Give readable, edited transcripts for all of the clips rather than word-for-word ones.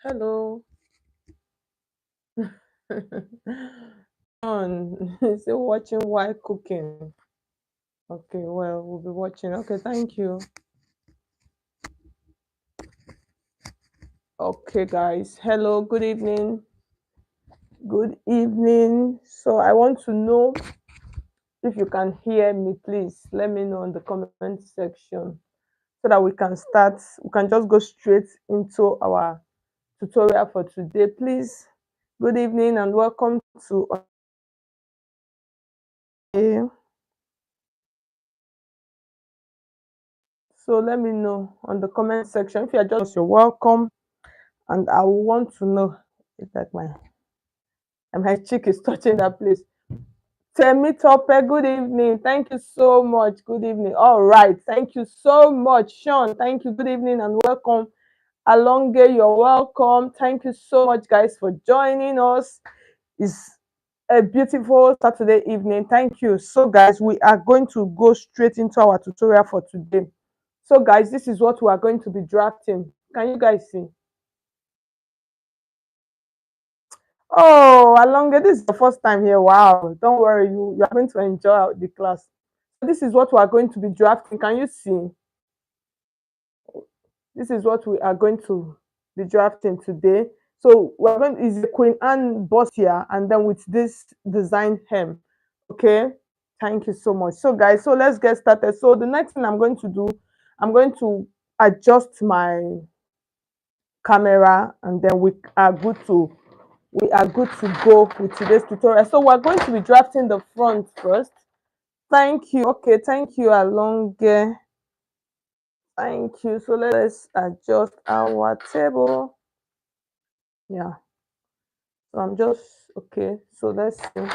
Hello. On still watching while cooking. Okay, well, we'll be watching. Okay, thank you. Okay, guys. Hello, good evening. Good evening. So I want to know if you can hear me, please. Let me know in the comment section so that we can start. We can just go straight into our tutorial for today. Please, good evening and welcome to so let me know on the comment section if you're just you're welcome, and I want to know if like my cheek is touching that place. Temi Tope, good evening. Thank you so much. Good evening. All right. Thank you so much. Sean, thank you. Good evening and welcome. Alonge, you're welcome. Thank you so much, guys, for joining us. It's a beautiful Saturday evening. Thank you. So, guys, we are going to go straight into our tutorial for today. So, guys, this is what we are going to be drafting. Can you guys see? Oh, Alonge, this is the first time here. Wow. Don't worry, you are going to enjoy the class. This is what we are going to be drafting. Can you see? This is what we are going to be drafting today. So we're going is a Queen Anne Bustier, and then with this design hem. Okay. Thank you so much. So guys, so let's get started. So the next thing I'm going to do, I'm going to adjust my camera, and then we are good to go with today's tutorial. So we're going to be drafting the front first. Thank you. Okay, thank you, Alonge. Thank you. So let's adjust our table. Yeah. So I'm just okay. So let's see.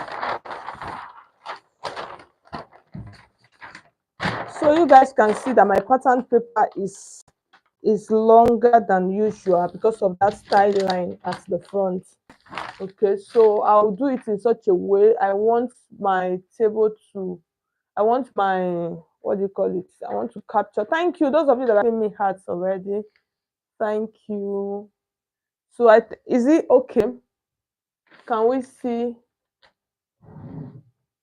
So you guys can see that my pattern paper is longer than usual because of that style line at the front. Okay, so I'll do it in such a way. I want my table to I want my what do you call it? I want to capture. Thank you. Those of you that are giving me hearts already. Thank you. So is it okay? Can we see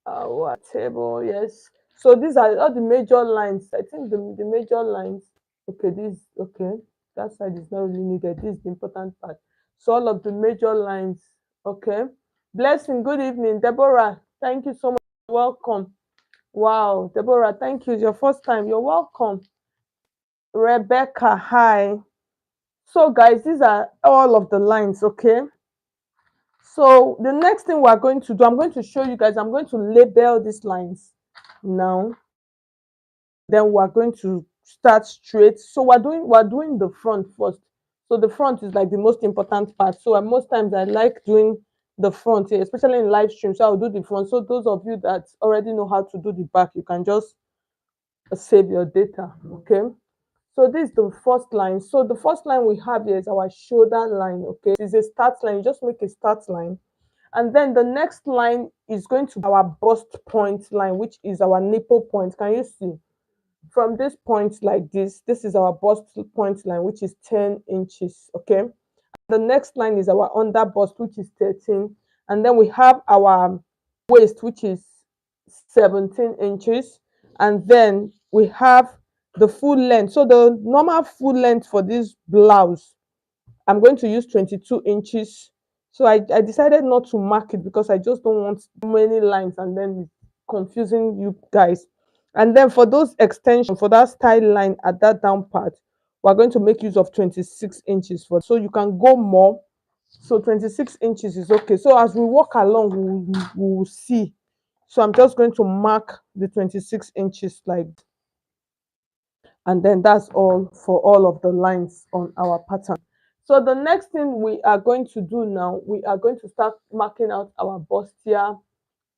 our table? Yes. So these are all the major lines. I think the major lines. Okay, this okay. That side is not really needed. This is the important part. So all of the major lines. Okay. Blessing. Good evening, Deborah. Thank you so much. Welcome. Wow, Deborah. Thank you. It's your first time. You're welcome. Rebecca. Hi. So guys, these are all of the lines. Okay. So the next thing we're going to do, I'm going to show you guys, I'm going to label these lines now. Then we're going to start straight. So we're doing the front first. So the front is like the most important part. So most times I like doing the front here, especially in live stream. So I'll do the front. So those of you that already know how to do the back, you can just save your data. Okay. So this is the first line. So the first line we have here is our shoulder line. Okay. It's a start line. You just make a start line. And then the next line is going to be our bust point line, which is our nipple point. Can you see? From this point like this is our bust point line, which is 10 inches. Okay. The next line is our under bust, which is 13. And then we have our waist, which is 17 inches. And then we have the full length. So the normal full length for this blouse, I'm going to use 22 inches. So I decided not to mark it because I just don't want many lines and then confusing you guys. And then for those extensions, for that style line at that down part, we're going to make use of 26 inches for so you can go more. So 26 inches is okay. So as we walk along, we will see. So I'm just going to mark the 26 inches like, and then that's all for all of the lines on our pattern. So the next thing we are going to do now, we are going to start marking out our bustier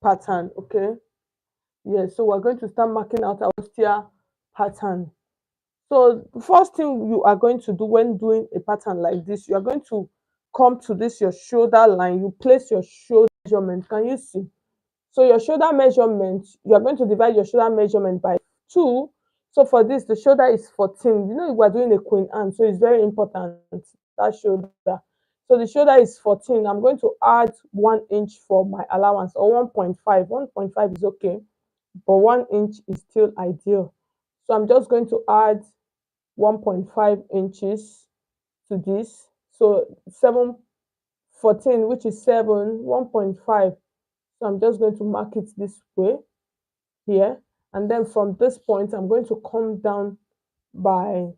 pattern. Okay. Yes, so we're going to start marking out our bustier pattern. So the first thing you are going to do when doing a pattern like this, you are going to come to this your shoulder line. You place your shoulder measurement. Can you see? So your shoulder measurement, you are going to divide your shoulder measurement by 2. So for this, the shoulder is 14. You know, we're doing a Queen Anne, so it's very important. that shoulder. So the shoulder is 14. I'm going to add 1 inch for my allowance, or 1.5. 1.5 is okay, but 1 inch is still ideal. So I'm just going to add 1.5 inches to this. So 7, 14, which is 7, 1.5. So I'm just going to mark it this way here. And then from this point, I'm going to come down by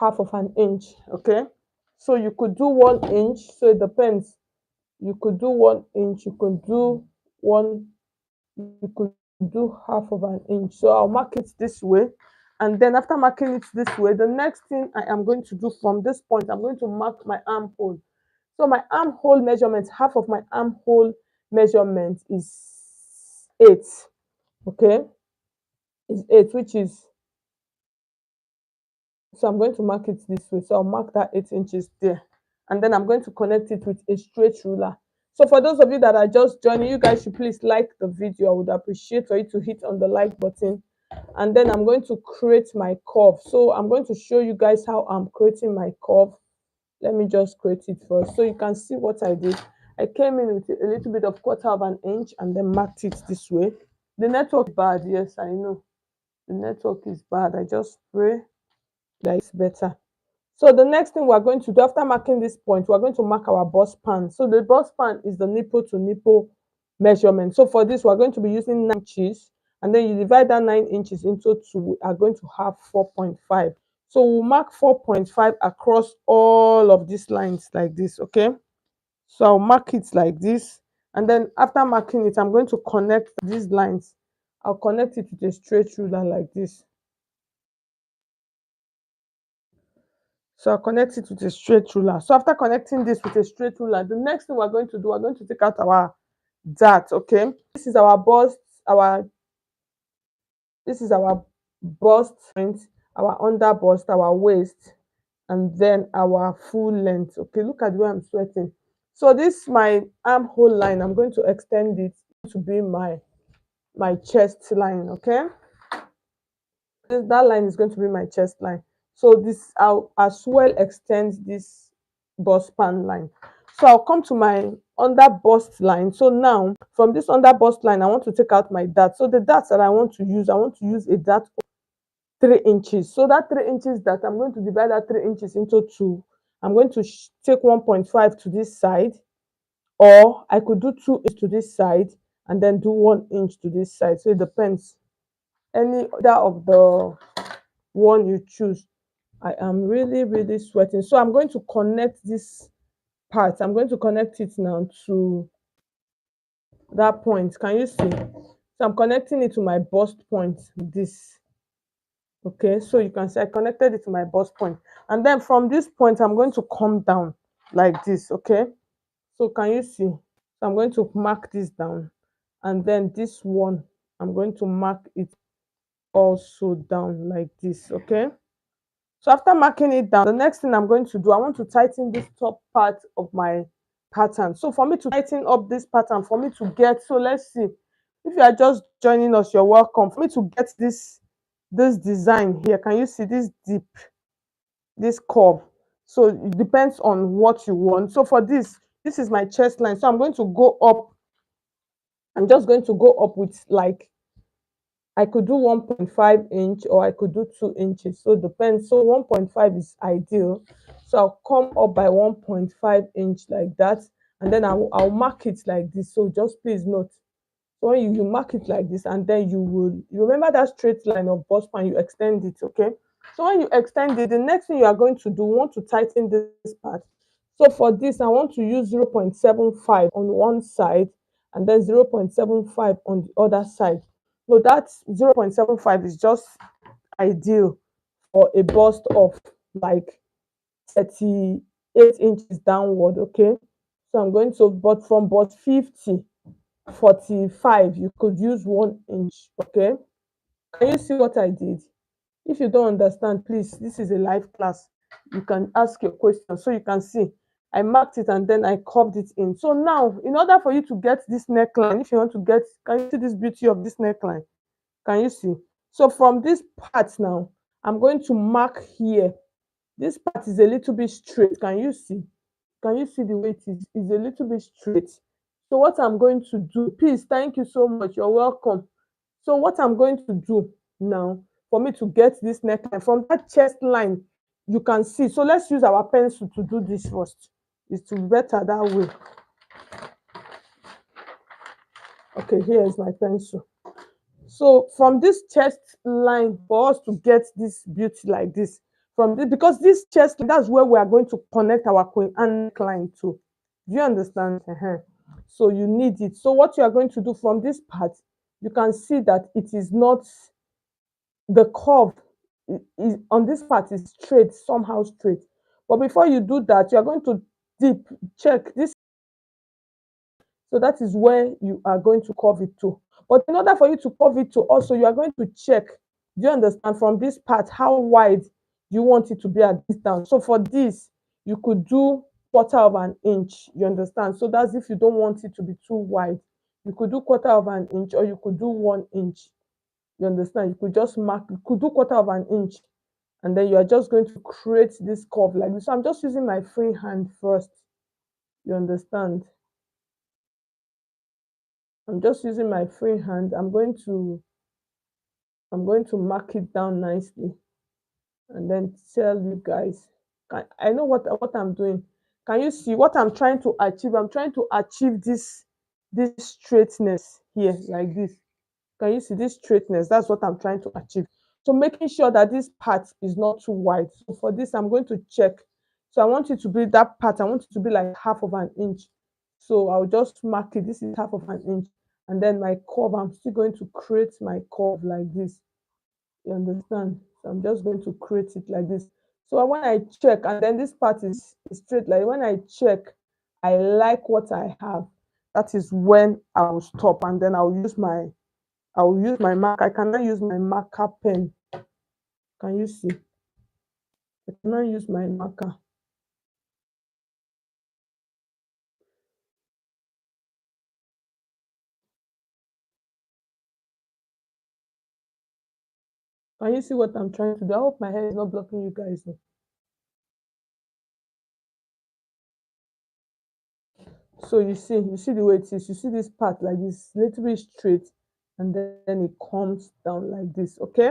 half of an inch. Okay. So you could do 1 inch. So it depends. You could do 1 inch. You could do one. You could do half of an inch. So I'll mark it this way. And then after marking it this way, the next thing I am going to do from this point, I'm going to mark my armhole. So my armhole measurement, half of my armhole measurement is 8. Okay, is 8, which is, so I'm going to mark it this way. So I'll mark that 8 inches there. And then I'm going to connect it with a straight ruler. So for those of you that are just joining, you guys should please like the video. I would appreciate for you to hit on the like button. And then I'm going to create my curve. So I'm going to show you guys how I'm creating my curve. Let me just create it first so you can see what I did. I came in with a little bit of 1/4 of an inch and then marked it this way. The network is bad. Yes, I know. The network is bad. I just pray that it's better. So the next thing we're going to do after marking this point, we're going to mark our bust span. So the bust span is the nipple to nipple measurement. So for this, we're going to be using 9 inches, and then you divide that 9 inches into 2. We are going to have 4.5. So we'll mark 4.5 across all of these lines like this. Okay. So I'll mark it like this, and then after marking it, I'm going to connect these lines. I'll connect it with a straight ruler like this. So I'll connect it with a straight ruler. So after connecting this with a straight ruler, the next thing we're going to do, we're going to take out our dart. Okay, this is our bust, this is our bust point, our under bust, our waist, and then our full length. Okay, look at the way I'm sweating. So this my armhole line, I'm going to extend it to be my chest line. Okay, that line is going to be my chest line. So this, I'll as well extend this bust span line. So I'll come to my under bust line. So now from this under bust line, I want to take out my dart. So the darts that I want to use a dart of 3 inches. So that 3 inches that I'm going to divide that 3 inches into 2. I'm going to take 1.5 to this side, or I could do 2 inches to this side and then do 1 inch to this side. So it depends. Any other of the one you choose. I am really sweating. So I'm going to connect this part. I'm going to connect it now to that point. Can you see? So I'm connecting it to my bust point, this. Okay, so you can see I connected it to my bust point. And then from this point, I'm going to come down like this. Okay, so can you see? So I'm going to mark this down. And then this one, I'm going to mark it also down like this. Okay. So after marking it down, the next thing I'm going to do, I want to tighten this top part of my pattern. So for me to tighten up this pattern, for me to get, so let's see, if you are just joining us, you're welcome. For me to get this design here, can you see this deep, this curve? So it depends on what you want. So for this is my chest line. So I'm going to go up. I'm just going to go up with, like, I could do 1.5 inch or I could do 2 inches. So it depends. So 1.5 is ideal. So I'll come up by 1.5 inch like that. And then I'll mark it like this. So just please note. So when you mark it like this, and then you remember that straight line of bust span, you extend it. Okay. So when you extend it, the next thing you are going to do, want to tighten this part. So for this, I want to use 0.75 on one side and then 0.75 on the other side. So that 0.75 is just ideal for a bust of like 38 inches downward. Okay. So I'm going to, but from bust 50, 45, you could use 1 inch. Okay. Can you see what I did? If you don't understand, please, this is a live class. You can ask your question. So you can see I marked it and then I curved it in. So now, in order for you to get this neckline, if you want to get, can you see this beauty of this neckline? Can you see? So from this part now, I'm going to mark here This part is a little bit straight. Can you see? Can you see the way it is a little bit straight? So what I'm going to do, please, thank you so much. You're welcome. So what I'm going to do now for me to get this neckline from that chest line, you can see. So let's use our pencil to do this first. It's better that way. Okay, here is my pencil. So from this chest line, for us to get this beauty like this, from this, because this chest, that's where we are going to connect our queen and neckline to. Do you understand? So you need it. So what you are going to do from this part, you can see that it is not the curve is on this part is straight, somehow straight. But before you do that, you are going to deep check this. So that is where you are going to curve it to. But in order for you to curve it to also, you are going to check, do you understand, from this part, how wide you want it to be at this down. So for this, you could do quarter of an inch, you understand? So that's if you don't want it to be too wide. You could do quarter of an inch or you could do 1 inch. You understand? You could just mark, you could do quarter of an inch. And then you are just going to create this curve like this. So I'm just using my free hand first. You understand? I'm just using my free hand. I'm going to mark it down nicely and then tell you guys. I know what I'm doing. Can you see what I'm trying to achieve? I'm trying to achieve this straightness here like this. Can you see this straightness? That's what I'm trying to achieve. So making sure that this part is not too wide. So for this, I'm going to check. So I want it to be that part. I want it to be like half of an inch. So I'll just mark it. This is half of an inch. And then my curve, I'm still going to create my curve like this. You understand? So I'm just going to create it like this. So when I check, and then this part is straight, like when I check, I like what I have. That is when I will stop, and then I'll use my mark. I cannot use my marker pen. Can you see? I cannot use my marker. Can you see what I'm trying to do? I hope my hair is not blocking you guys. So you see the way it is. You see this part like this, little bit straight, and then it comes down like this. Okay.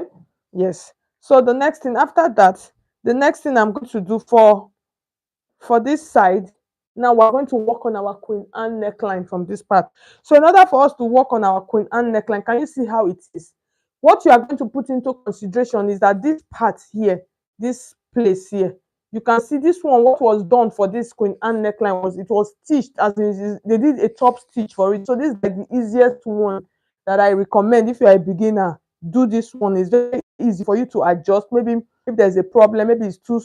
Yes. So the next thing after that, the next thing I'm going to do for this side, now we're going to work on our queen and neckline from this part. So in order for us to work on our queen and neckline, can you see how it is? What you are going to put into consideration is that this part here, this place here, you can see this one, what was done for this queen and neckline was it was stitched, as in they did a top stitch for it. So this is like the easiest one that I recommend. If you're a beginner, do this one. It's very easy for you to adjust. Maybe if there's a problem, maybe it's too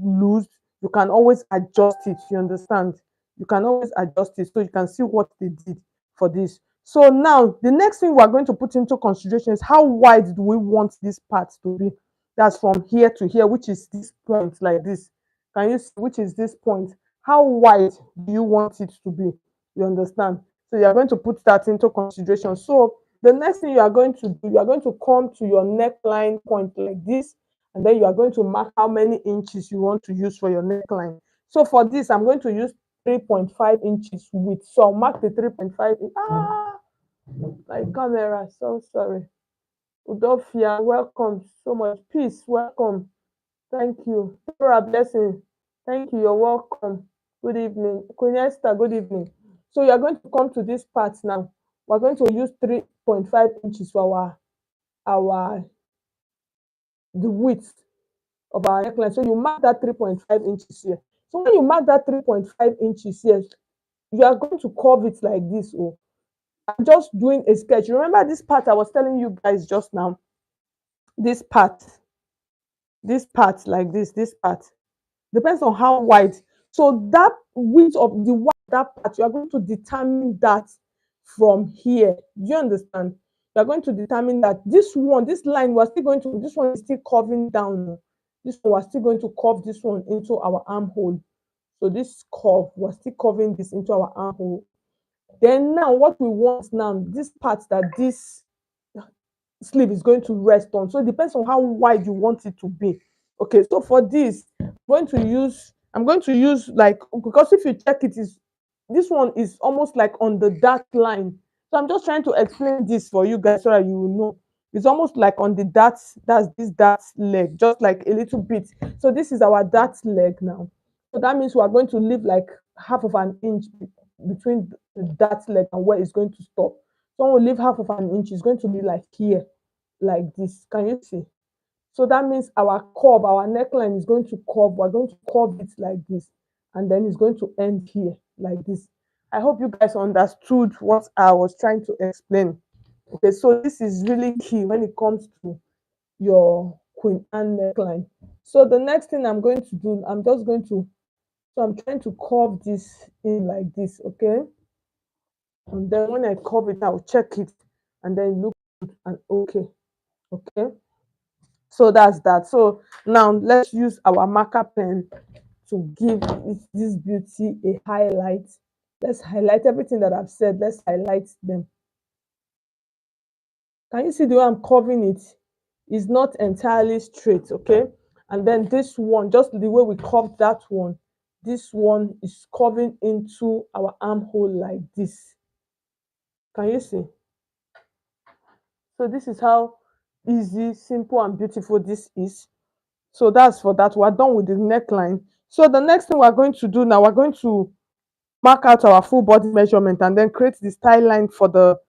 loose, you can always adjust it. You understand? You can always adjust it so you can see what they did for this. So now the next thing we're going to put into consideration is how wide do we want this part to be? That's from here to here, which is this point like this. Can you see which is this point? How wide do you want it to be? You understand? So you are going to put that into consideration. So the next thing you are going to do, you are going to come to your neckline point like this, and then you are going to mark how many inches you want to use for your neckline. So for this, I'm going to use 3.5 inches width. So I'll mark the 3.5. My camera, so sorry. Udofia, welcome so much. Peace, welcome. Thank you. Sarah, blessing. Thank you. You're welcome. Good evening. Queen Esther, good evening. So you're going to come to this part now. We're going to use 3.5 inches for our the width of our neckline. So you mark that 3.5 inches here. So when you mark that 3.5 inches here, you are going to curve it like this. Oh, I'm just doing a sketch. Remember this part I was telling you guys just now? This part like this part. Depends on how wide. So that width of the wide that part, you are going to determine that from here. Do you understand? You are going to determine that this line, we're still going to, this one is still curving down. This one, we're still going to curve this one into our armhole. So this curve, we're still curving this into our armhole. Then now what we want now, this part that this sleeve is going to rest on. So it depends on how wide you want it to be. Okay, so for this, I'm going to use like, because if you check it, is this one is almost like on the dart line. So I'm just trying to explain this for you guys so that you will know. It's almost like on the dart, that's this dart leg, just like a little bit. So this is our dart leg now. So that means we are going to leave like half of an inch between the dart leg and where it's going to stop. So we'll leave half of an inch. It's going to be like here, like this. Can you see? So that means our curve, our neckline is going to curve. We're going to curve it like this, and then it's going to end here like this. I hope you guys understood what I was trying to explain. Okay, so this is really key when it comes to your Queen Anne neckline. So the next thing I'm going to do, so I'm trying to curve this in like this, okay? And then when I curve it, I'll check it, and then look good and okay, okay? So that's that. So now let's use our marker pen to give this beauty a highlight. Let's highlight everything that I've said. Let's highlight them. Can you see the way I'm curving it? It's not entirely straight, okay? And then this one, just the way we curved that one, this one is curving into our armhole like this. Can you see? So this is how easy, simple, and beautiful this is. So that's for that. We're done with the neckline. So the next thing we're going to do now, we're going to mark out our full body measurement and then create the style line for the